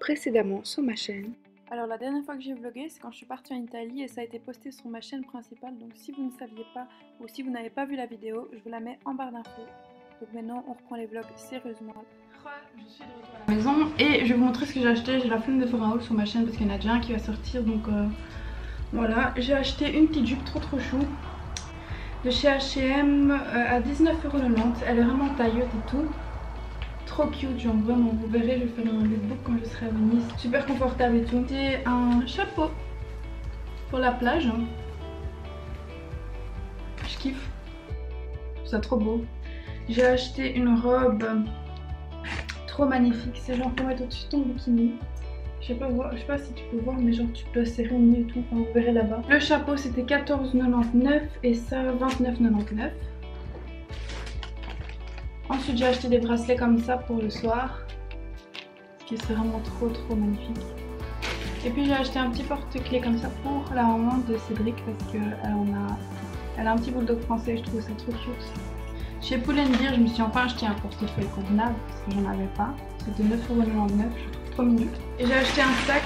précédemment sur ma chaîne. Alors la dernière fois que j'ai vlogué, c'est quand je suis partie en Italie et ça a été posté sur ma chaîne principale. Donc si vous ne saviez pas ou si vous n'avez pas vu la vidéo, je vous la mets en barre d'infos. Donc maintenant on reprend les vlogs sérieusement. Je suis de retour à la maison et je vais vous montrer ce que j'ai acheté. J'ai la flemme de faire un haul sur ma chaîne parce qu'il y en a déjà un qui va sortir. Donc voilà, j'ai acheté une petite jupe trop chou de chez H&M à 19,90 €. Elle est vraiment tailleuse et tout. Trop cute, genre vraiment, vous verrez, je vais faire un lookbook quand je serai à Venise. Super confortable et tout. C'est un chapeau pour la plage. Je kiffe. Je trouve ça trop beau. J'ai acheté une robe trop magnifique. C'est genre pour mettre au-dessus de ton bikini. Je sais pas si tu peux voir, mais genre tu dois serrer mieux et tout. Enfin, vous verrez là-bas. Le chapeau c'était 14,99 € et ça 29,99 €. Ensuite j'ai acheté des bracelets comme ça pour le soir, qui serait vraiment trop magnifique. Et puis j'ai acheté un petit porte-clés comme ça pour la maman de Cédric parce qu'elle a un petit bulldog français, je trouve ça trop cute. Chez Pull&Bear je me suis enfin acheté un portefeuille contenable parce que j'en avais pas. C'était 9,99 €, je trouve trop mignon. Et j'ai acheté un sac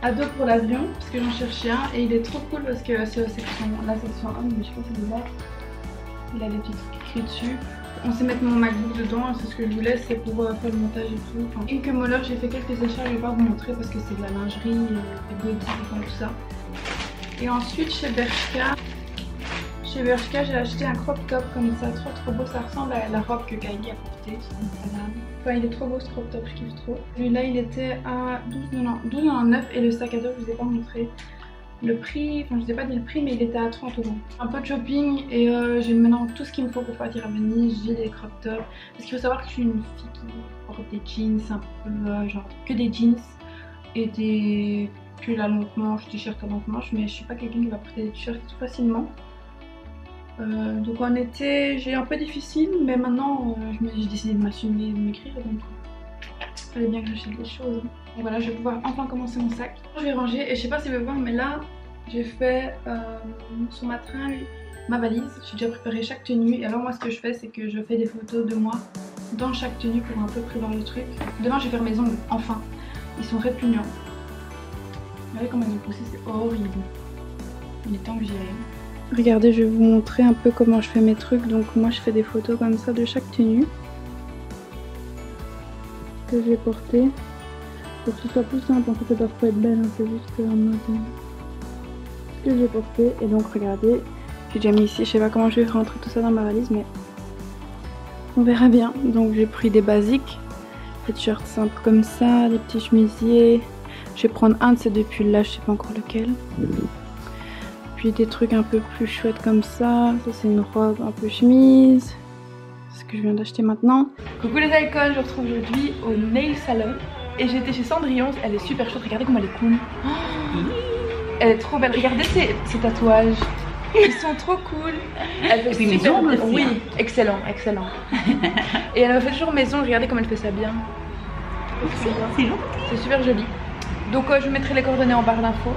à dos pour l'avion parce que j'en cherchais un et il est trop cool parce que c'est la section 1, mais je pense que c'est de là. Il a des petits trucs écrits dessus. On sait mettre mon MacBook dedans, c'est ce que je voulais, c'est pour faire le montage et tout. Enfin, et que Moller, j'ai fait quelques achats, je vais pas vous montrer parce que c'est de la lingerie, des body, enfin tout ça. Et ensuite chez Bershka, j'ai acheté un crop top comme ça, trop beau, ça ressemble à la robe que Kylie a portée, enfin il est trop beau ce crop top, je kiffe trop. Celui-là il était à 12,99 € et le sac à dos je vous ai pas montré. Le prix, enfin je sais pas dire le prix, mais il était à 30 €. Un peu de shopping et j'ai maintenant tout ce qu'il me faut pour partir à Venise. J'ai des crop tops parce qu'il faut savoir que je suis une fille qui porte des jeans un peu genre que des jeans et des pulls à longue manche, t-shirts à longue manche, mais je suis pas quelqu'un qui va porter des t-shirts tout facilement. Donc en été j'ai un peu difficile, mais maintenant j'ai décidé de m'assumer, de m'écrire, donc il fallait bien que j'achète des choses. Et voilà, je vais pouvoir enfin commencer mon sac. Je vais ranger et je sais pas si vous pouvez voir, mais là j'ai fait sur ma tringle ma valise. J'ai déjà préparé chaque tenue et alors moi ce que je fais c'est que je fais des photos de moi dans chaque tenue pour un peu prévoir le truc. Demain je vais faire mes ongles, enfin. Ils sont répugnants. Regardez comment ils ont poussé, c'est horrible. Il est temps que j'y aille. Regardez, je vais vous montrer un peu comment je fais mes trucs. Donc moi je fais des photos comme ça de chaque tenue que j'ai portée. Pour que ce soit plus simple, en fait ça doit pas être belle, hein, c'est juste en mode ce que j'ai porté. Et donc regardez, j'ai déjà mis ici, je sais pas comment je vais rentrer tout ça dans ma valise, mais on verra bien. Donc j'ai pris des basiques, des t-shirts simples comme ça, des petits chemisiers. Je vais prendre un de ces deux pulls là, je sais pas encore lequel. Puis des trucs un peu plus chouettes comme ça. Ça c'est une robe un peu chemise. C'est ce que je viens d'acheter maintenant. Coucou les icônes, je vous retrouve aujourd'hui au nail salon. Et j'étais chez Cendrillon, elle est super chouette, regardez comment elle est cool. Oh, elle est trop belle, regardez ses tatouages. Ils sont trop cool. Elle fait super bien. Oui, excellent. Et elle me fait toujours maison, regardez comme elle fait ça bien. C'est super joli. Donc je vous mettrai les coordonnées en barre d'infos.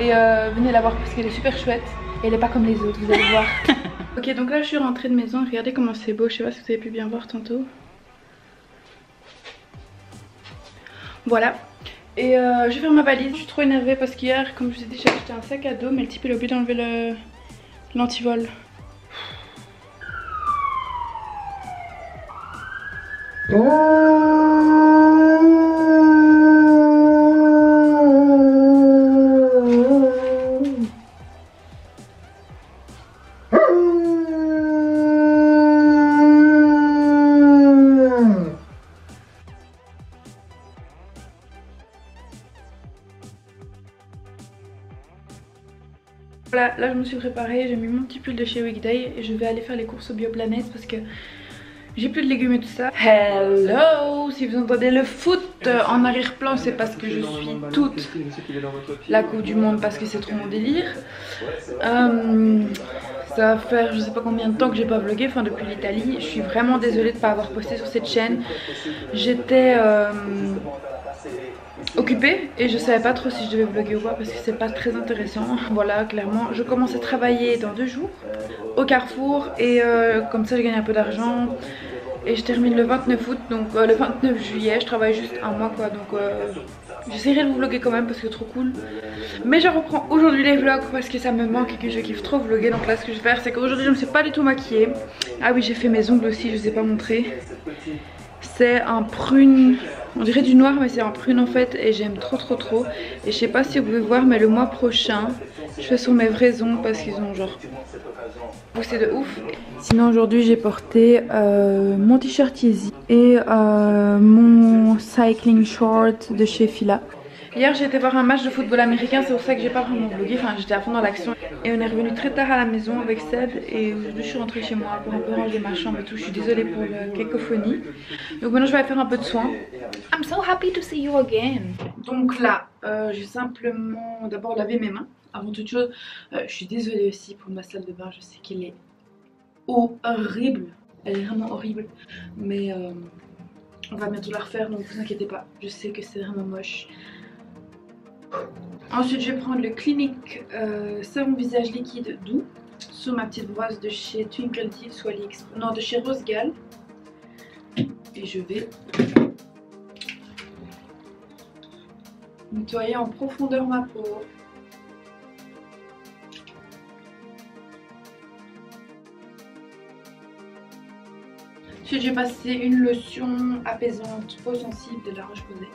Et venez la voir parce qu'elle est super chouette. Et elle est pas comme les autres, vous allez voir. Ok, donc là je suis rentrée de maison, regardez comment c'est beau, je sais pas si vous avez pu bien voir tantôt. Voilà. Et je vais faire ma valise. Je suis trop énervée parce qu'hier, comme je vous ai dit, j'ai acheté un sac à dos, mais le type il a oublié d'enlever l'antivol. Voilà, là je me suis préparée, j'ai mis mon petit pull de chez Weekday et je vais aller faire les courses au Bioplanète parce que j'ai plus de légumes et tout ça. Hello! Si vous entendez le foot en arrière-plan, c'est parce que je suis toute la Coupe du Monde parce que c'est trop mon délire. Ça va faire je sais pas combien de temps que j'ai pas vlogué, enfin depuis l'Italie. Je suis vraiment désolée de pas avoir posté sur cette chaîne. J'étais occupée et je savais pas trop si je devais vlogger ou pas parce que c'est pas très intéressant. Voilà, clairement je commence à travailler dans 2 jours au Carrefour et comme ça je gagne un peu d'argent Et je termine le 29 août, donc le 29 juillet, je travaille juste un mois quoi, donc j'essaierai de vous vlogger quand même parce que trop cool. Mais je reprends aujourd'hui les vlogs parce que ça me manque et que je kiffe trop vlogger. Donc là ce que je vais faire c'est qu'aujourd'hui je ne me suis pas du tout maquillée. Ah oui, j'ai fait mes ongles aussi, je ne vous ai pas montré. C'est un prune, on dirait du noir mais c'est un prune en fait et j'aime trop. Et je sais pas si vous pouvez voir mais le mois prochain je fais sur mes vrais ongles parce qu'ils ont genre poussé de ouf. Sinon aujourd'hui j'ai porté mon t-shirt Yeezy et mon cycling short de chez Fila. Hier j'ai été voir un match de football américain, c'est pour ça que j'ai pas vraiment vlogué, enfin j'étais à fond dans l'action. Et on est revenu très tard à la maison avec Seb et aujourd'hui je suis rentrée chez moi pour un peu ranger ma chambre et tout. Je suis désolée pour la cacophonie. Donc maintenant je vais aller faire un peu de soin. I'm so happy to see you again. Donc là j'ai simplement d'abord lavé mes mains. Avant toute chose, je suis désolée aussi pour ma salle de bain, je sais qu'elle est horrible. Elle est vraiment horrible. Mais on va bientôt la refaire donc vous inquiétez pas. Je sais que c'est vraiment moche. Ensuite je vais prendre le Clinique savon visage liquide doux sur ma petite brosse de chez Twinkle Tips ou AliExpress, non de chez Rosegal. Et je vais nettoyer en profondeur ma peau. Ensuite j'ai passé une lotion apaisante peau sensible de la Roche-Posay.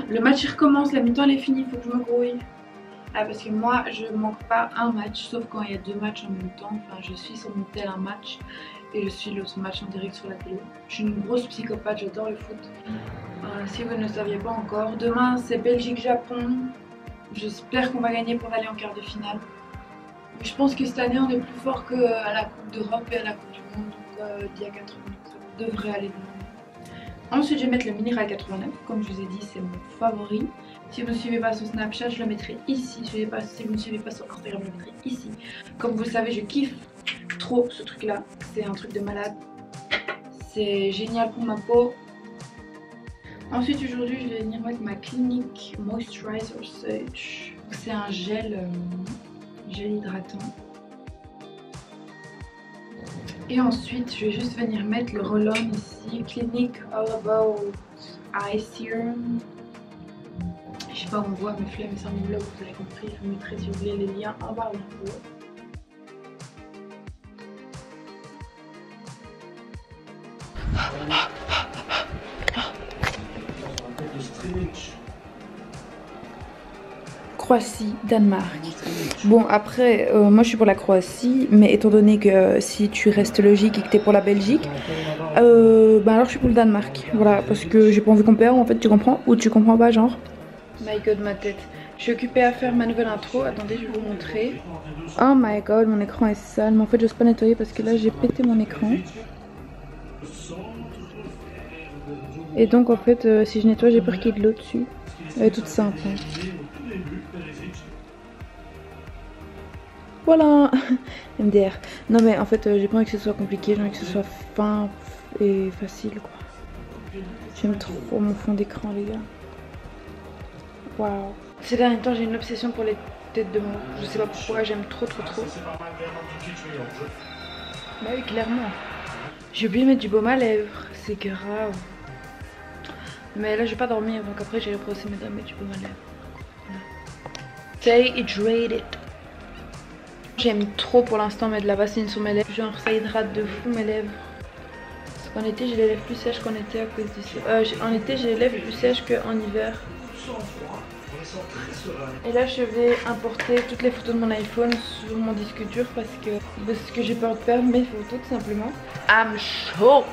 Le match il recommence, la mi-temps elle est finie, il faut que je me grouille. Ah, parce que moi je manque pas un match, sauf quand il y a deux matchs en même temps. Enfin je suis sur mon tel un match et je suis l'autre match en direct sur la télé. Je suis une grosse psychopathe, j'adore le foot. Si vous ne le saviez pas encore, demain c'est Belgique-Japon. J'espère qu'on va gagner pour aller en quart de finale. Mais je pense que cette année on est plus fort qu'à la Coupe d'Europe et à la Coupe du Monde. Donc d'il y a 4 ans, ça devrait aller demain. Ensuite je vais mettre le Mineral 89, comme je vous ai dit c'est mon favori. Si vous ne suivez pas sur Snapchat je le mettrai ici, si vous ne suivez pas sur Instagram je le mettrai ici. Comme vous le savez je kiffe trop ce truc là, c'est un truc de malade. C'est génial pour ma peau. Ensuite aujourd'hui je vais venir mettre ma Clinique Moisturizer Surge. C'est un gel hydratant. Et ensuite je vais juste venir mettre le roll-on ici, Clinique All About Eye Serum. Je sais pas où on voit mes flemmes, c'est un vlog, vous avez compris, je vous mettrai si vous voulez les liens en barre d'infos. Croatie, Danemark. Bon après, moi je suis pour la Croatie, mais étant donné que si tu restes logique et que t'es pour la Belgique, bah alors je suis pour le Danemark. Voilà, parce que j'ai pas envie qu'on perde en fait, tu comprends? Ou tu comprends pas genre? My god ma tête. Je suis occupée à faire ma nouvelle intro, attendez je vais vous montrer. Oh my god mon écran est sale, mais en fait j'ose pas nettoyer parce que là j'ai pété mon écran. Et donc en fait si je nettoie j'ai peur qu'il y ait de l'eau dessus. Elle est toute simple. Hein. Voilà. MDR. Non mais en fait j'ai pas envie que ce soit compliqué, j'ai envie que ce soit fin et facile quoi. J'aime trop mon fond d'écran les gars. Waouh. Ces derniers temps j'ai une obsession pour les têtes de mort. Je sais pas pourquoi, j'aime trop. Bah oui clairement. J'ai oublié de mettre du baume à lèvres, c'est grave. Mais là je vais pas dormir donc après j'ai reprocé mes mettre du baume à lèvres. Stay hydrated. J'aime trop pour l'instant mettre de la vaseline sur mes lèvres. Genre ça hydrate de fou mes lèvres. Parce qu'en été j'ai les lèvres plus sèches qu'en été à cause du... en été j'ai les lèvres plus sèches qu'en hiver. Et là je vais importer toutes les photos de mon iPhone sur mon disque dur parce que j'ai peur de perdre mes photos tout simplement. I'm chaud.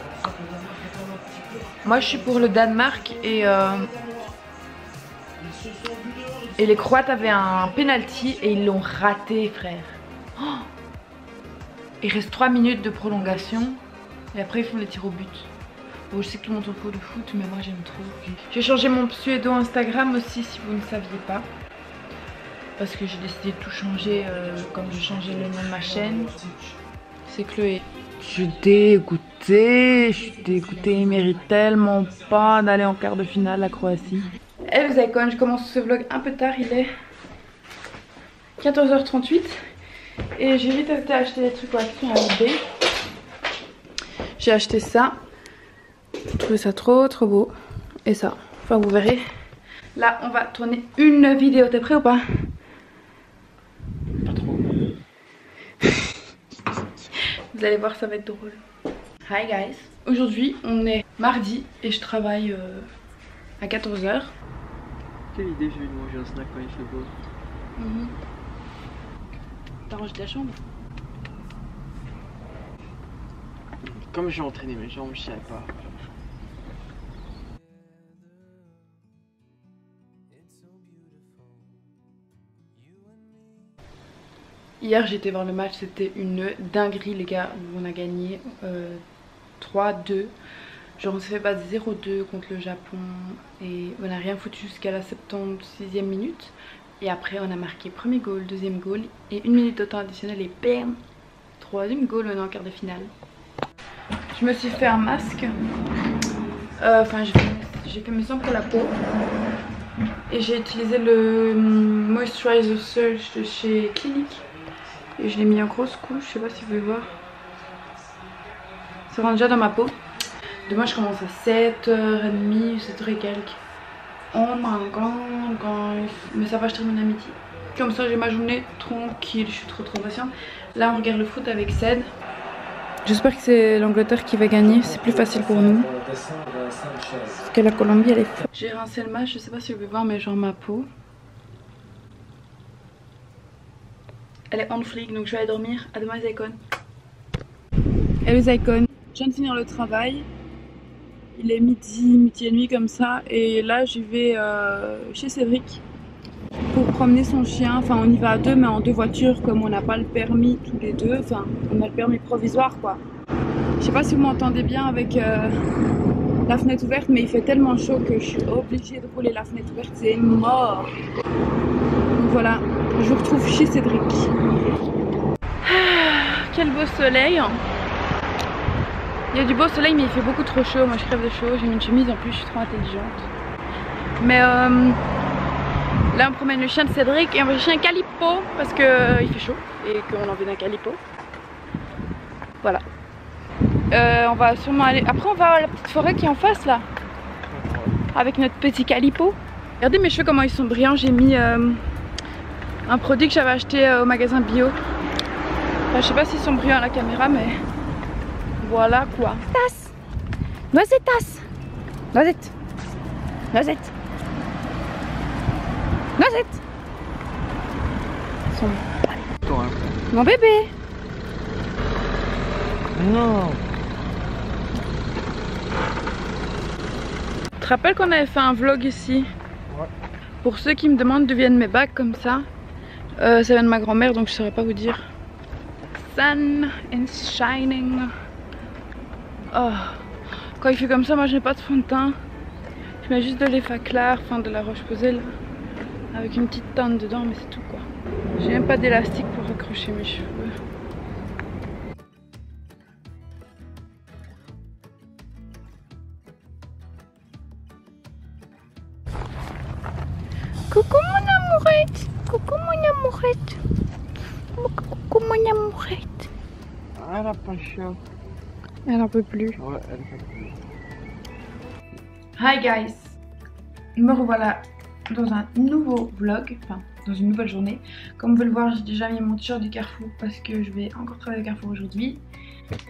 Moi je suis pour le Danemark et les Croates avaient un penalty et ils l'ont raté frère. Oh, il reste 3 minutes de prolongation et après ils font les tirs au but. Bon, je sais que tout le monde s'en fout de foot mais moi j'aime trop. J'ai changé mon pseudo Instagram aussi si vous ne saviez pas. Parce que j'ai décidé de tout changer comme j'ai changé le nom de ma chaîne. C'est Chloé. Je suis dégoûtée, il mérite tellement pas d'aller en quart de finale la Croatie. Hello les icônes, je commence ce vlog un peu tard, il est 14h38 et j'ai vite été acheter des trucs au Action à eBay. J'ai acheté ça. Je trouvais ça trop beau. Et ça. Enfin vous verrez. Là on va tourner une vidéo. T'es prêt ou pas? Pas trop. Vous allez voir, ça va être drôle. Hi guys. Aujourd'hui on est mardi et je travaille à 14 h. Quelle idée j'ai eu de manger un snack quand il fait beau. T'as rangé ta chambre? Comme j'ai entraîné mes jambes, je savais pas. Hier j'étais voir le match, c'était une dinguerie les gars, on a gagné 3-2. Genre on s'est fait battre 0-2 contre le Japon et on n'a rien foutu jusqu'à la 76e minute. Et après on a marqué premier goal, deuxième goal et une minute de temps additionnel et bam, troisième goal, on est en quart de finale. Je me suis fait un masque, enfin j'ai fait mes soins pour la peau. Et j'ai utilisé le Moisturizer Surge de chez Clinique. Et je l'ai mis en grosse couche, je sais pas si vous pouvez voir. Ça rentre déjà dans ma peau. Demain je commence à 7h30, 7h et quelques. Oh my god, mais ça va, je termine à midi. Comme ça j'ai ma journée tranquille, je suis trop patiente. Là on regarde le foot avec Ced. J'espère que c'est l'Angleterre qui va gagner, c'est plus facile pour nous. Parce que la Colombie elle est forte. J'ai rincé le match, je sais pas si vous pouvez voir mais genre ma peau. Elle est on fleek donc je vais aller dormir. À demain les icônes. Hello les icônes. Je viens de finir le travail. Il est midi et demi comme ça. Et là je vais chez Cédric pour promener son chien. Enfin on y va à deux mais en deux voitures comme on n'a pas le permis tous les deux. Enfin on a le permis provisoire quoi. Je sais pas si vous m'entendez bien avec la fenêtre ouverte mais il fait tellement chaud que je suis obligée de rouler la fenêtre ouverte. C'est mort. Donc voilà. Je vous retrouve chez Cédric. Quel beau soleil. Il y a du beau soleil mais il fait beaucoup trop chaud. Moi je crève de chaud. J'ai mis une chemise en plus, je suis trop intelligente. Mais là on promène le chien de Cédric et on va chercher un calipo parce que il fait chaud et qu'on a envie d'un calipo. Voilà. On va sûrement aller. Après on va à la petite forêt qui est en face là. Avec notre petit calipo. Regardez mes cheveux comment ils sont brillants. J'ai mis un produit que j'avais acheté au magasin bio. Enfin, je sais pas s'ils sont brillants à la caméra mais voilà quoi. Tasse. Noisette tasse. Noisette. Noisette. Noisette. Toi, hein. Mon bébé. Non. Tu te rappelles qu'on avait fait un vlog ici? Ouais. Pour ceux qui me demandent d'où viennent mes bagues comme ça, ça vient de ma grand-mère donc je saurais pas vous dire. Sun is shining. Oh. Quand il fait comme ça, moi je n'ai pas de fond de teint. Je mets juste de l'effet clair, enfin de la roche-posay là, avec une petite teinte dedans, mais c'est tout quoi. J'ai même pas d'élastique pour accrocher mes cheveux. Coucou mon amourette. Coucou mon amourette. Coucou mon amourette. Elle a pas chaud. Elle en peut plus. Ouais, elle a pas plus. Hi guys. Me revoilà dans un nouveau vlog, enfin dans une nouvelle journée. Comme vous pouvez le voir, j'ai déjà mis mon t-shirt du Carrefour parce que je vais encore travailler au Carrefour aujourd'hui.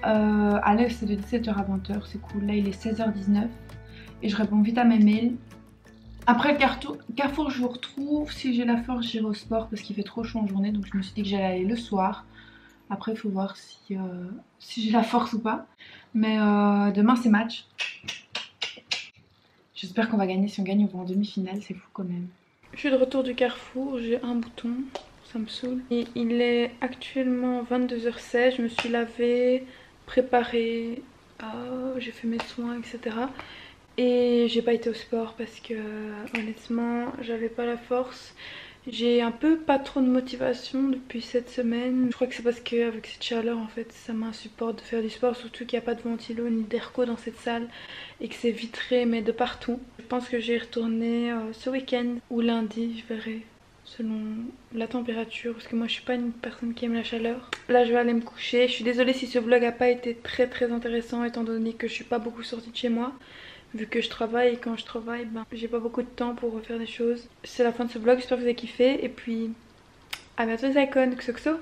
À l'heure c'est de 17h à 20h, c'est cool. Là il est 16h19 et je réponds vite à mes mails. Après le Carrefour je vous retrouve, si j'ai la force j'irai au sport parce qu'il fait trop chaud en journée donc je me suis dit que j'allais aller le soir. Après il faut voir si j'ai la force ou pas. Mais demain c'est match. J'espère qu'on va gagner. Si on gagne on va en demi-finale, c'est fou quand même. Je suis de retour du Carrefour, j'ai un bouton, ça me saoule. Et il est actuellement 22h16, je me suis lavée, préparée, j'ai fait mes soins etc. Et j'ai pas été au sport parce que honnêtement j'avais pas la force. J'ai un peu pas trop de motivation depuis cette semaine. Je crois que c'est parce qu'avec cette chaleur en fait ça m'insupporte de faire du sport. Surtout qu'il n'y a pas de ventilo ni d'airco dans cette salle et que c'est vitré mais de partout. Je pense que j'y retourner ce week-end ou lundi, je verrai selon la température parce que moi je suis pas une personne qui aime la chaleur. Là je vais aller me coucher. Je suis désolée si ce vlog a pas été très intéressant étant donné que je suis pas beaucoup sortie de chez moi. Vu que je travaille et quand je travaille, ben, j'ai pas beaucoup de temps pour refaire des choses. C'est la fin de ce vlog, j'espère que vous avez kiffé et puis à bientôt les icônes, XOXO.